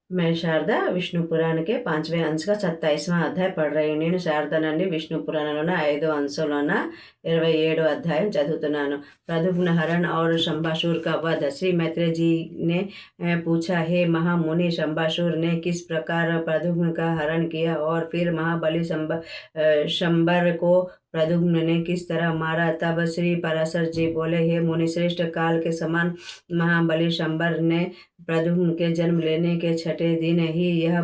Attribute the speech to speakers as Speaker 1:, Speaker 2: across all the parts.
Speaker 1: मैं शारदा विष्णु पुराण के 5वें अंश का 27वां అధ్యాయం పढ़ रही हूँ. నేను శారదనండి విష్ణు పురాణంలోని 5వ అంశంలోన 27వ అధ్యాయం చదువుతున్నాను. प्रद्युम्न हरण और शंबासुर का वध. श्री मैत्रेय जी ने पूछा, हे महामुनि, शंबासुर ने किस प्रकार प्रद्युम्न का हरण किया और फिर महाबली शंबर को प्रद्युम्न ने किस तरह मारा? तब श्री पराशर जी बोले, हे मुनिश्रेष्ठ, काल के समान महाबली शंबर ने प्रद्युम्न के जन्म लेने के छठे दिन ही यह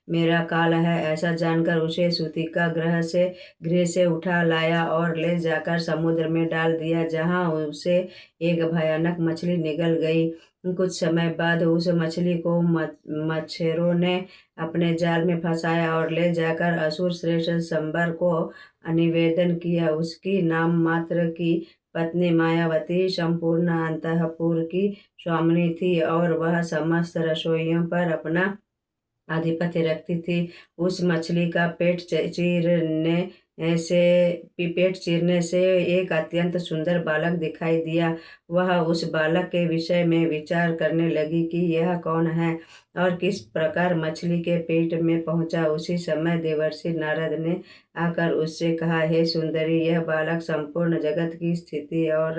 Speaker 1: मेरा काल है ऐसा जानकर उसे सूतिका गृह से उठा लाया और ले जाकर समुद्र में डाल दिया, जहाँ उसे एक भयानक मछली निगल गई. कुछ समय बाद उस मछली को मच्छरों ने अपने जाल में फंसाया और ले जाकर असुर श्रेष्ठ शंबर को निवेदन किया. उसकी नाम मात्र की पत्नी मायावती संपूर्ण अंतःपुर की स्वामिनी थी और वह समस्त रसोइयों पर अपना आधिपत्य रखती थी. उस मछली का पेट चीरने से एक अत्यंत सुंदर बालक दिखाई दिया. वह उस बालक के विषय में विचार करने लगी कि यह कौन है और किस प्रकार मछली के पेट में पहुंचा. उसी समय देवर्षि नारद ने आकर उससे कहा, हे सुंदरी, यह बालक संपूर्ण जगत की स्थिति और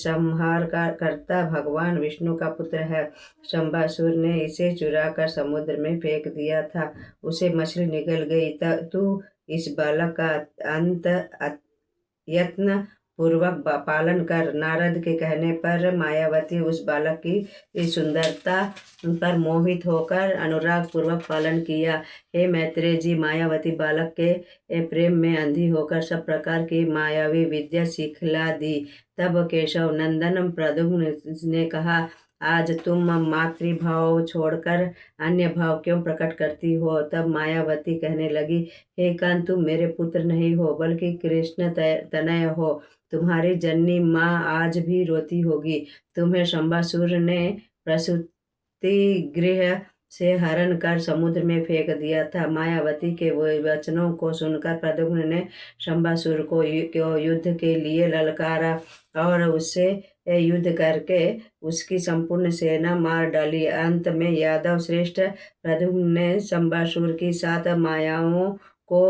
Speaker 1: संहार का कर्ता भगवान विष्णु का पुत्र है. शंबासुर ने इसे चुराकर समुद्र में फेंक दिया था. उसे मछली निगल गई. तू इस बालक का यत्न पूर्वक पालन कर. नारद के कहने पर मायावती उस बालक की सुंदरता पर मोहित होकर अनुराग पूर्वक पालन किया. हे मैत्रेय जी, मायावती बालक के प्रेम में अंधी होकर सब प्रकार की मायावी विद्या सिखला दी. तब केशव नंदन प्रद्युम्न ने कहा, आज तुम मातृभाव छोड़कर अन्य भाव क्यों प्रकट करती हो? तब मायावती कहने लगी, हे कांत, तुम मेरे पुत्र नहीं हो बल्कि कृष्ण तनय हो. तुम्हारी जननी माँ आज भी रोती होगी. तुम्हें शंबासुर ने प्रसूति गृह से हरण कर समुद्र में फेंक दिया था. मायावती के वचनों को सुनकर प्रद्युम्न ने शंबासुर को युद्ध के लिए ललकारा और उससे युद्ध करके उसकी संपूर्ण सेना मार डाली. अंत में यादव श्रेष्ठ प्रद्युम्न ने शंबासुर की 7 मायाओं को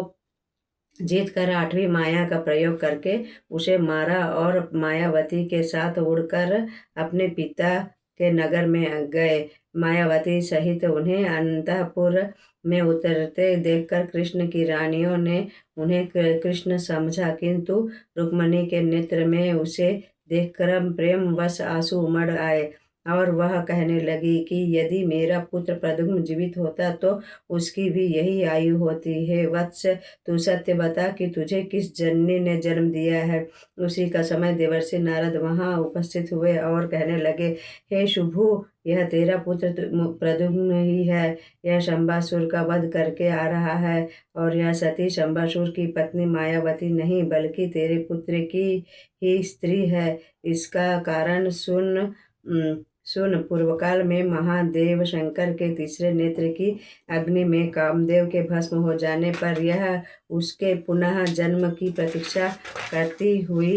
Speaker 1: जीत कर 8वीं माया का प्रयोग करके उसे मारा और मायावती के साथ उड़कर अपने पिता के नगर में गए. मायावती सहित उन्हें अंतःपुर में उतरते देखकर कृष्ण की रानियों ने उन्हें कृष्ण समझा, किंतु रुक्मिणी के नेत्र में उसे देखकर प्रेमवश आंसू उमड़ आए और वह कहने लगी कि यदि मेरा पुत्र प्रद्युम्न जीवित होता तो उसकी भी यही आयु होती. हे वत्स, तू सत्य बता कि तुझे किस जननी ने जन्म दिया है. उसी का समय देवर्षि नारद वहां उपस्थित हुए और कहने लगे, हे शुभु, यह तेरा पुत्र प्रद्युम्न ही है. यह शंबासुर का वध करके आ रहा है और यह सती शंबासुर की पत्नी मायावती नहीं बल्कि तेरे पुत्र की ही स्त्री है. इसका कारण सुन. पूर्वकाल में महादेव शंकर के तीसरे नेत्र की अग्नि में कामदेव के भस्म हो जाने पर यह उसके पुनः जन्म की प्रतीक्षा करती हुई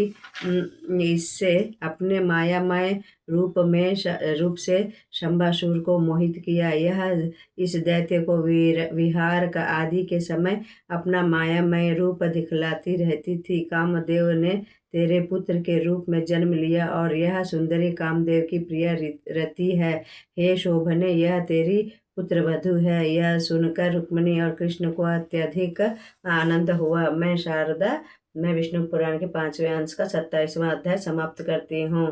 Speaker 1: इससे अपने मायामय रूप से शंबासुर को मोहित किया. यह इस दैत्य को विहार का आदि के समय अपना मायामय रूप दिखलाती रहती थी. कामदेव ने तेरे पुत्र के रूप में जन्म लिया और यह सुंदरी कामदेव की प्रिय रति है. हे शोभने, यह तेरी पुत्रवधू है. यह सुनकर रुक्मिणी और कृष्ण को अत्यधिक आनंद हुआ. मैं शारदा, मैं विष्णु पुराण के 5वें अंश का 27वां अध्याय समाप्त करती हूँ.